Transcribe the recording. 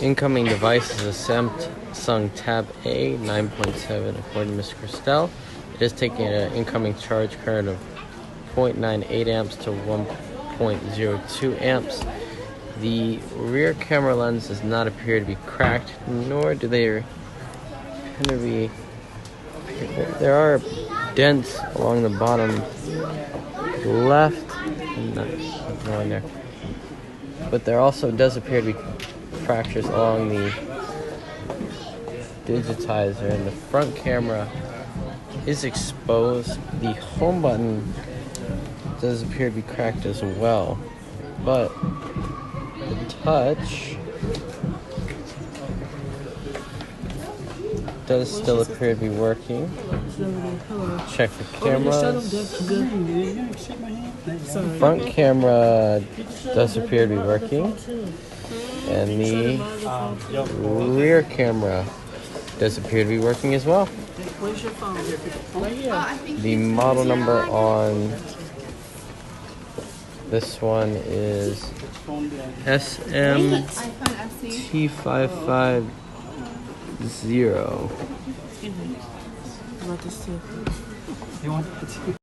Incoming device is a Samsung Tab A 9.7 according to Mr. Christel. It is taking an incoming charge current of 0.98 amps to 1.02 amps. The rear camera lens does not appear to be cracked, nor do they appear to be... There are dents along the bottom left, not going there, but there also does appear to be fractures along the digitizer, and the front camera is exposed. The home button does appear to be cracked as well, but the touch does still appear to be working. Check the cameras. Front camera does appear to be working, and the rear camera does appear to be working as well. The model number on this one is SMT550.